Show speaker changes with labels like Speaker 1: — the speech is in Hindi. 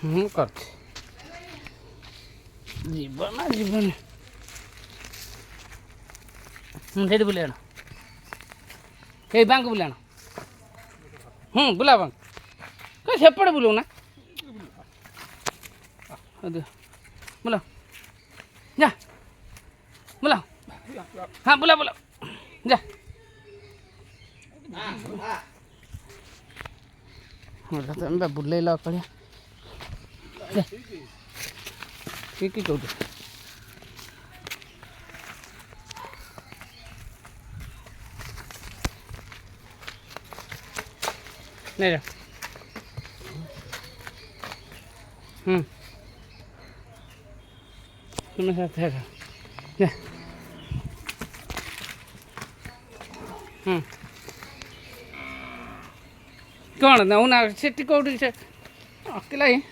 Speaker 1: करते जीवन जीवन से बुलाण कई बैंक बुलाण बुला बैंक कहीं सेपटे बुलाऊ ना बुला जा बुला हाँ बुला बुला जा बुलेला कड़िया ठीक कौन नहीं रे तुम्हें साथ है जा कौन ना उना सेठी कौटी से अकेला ही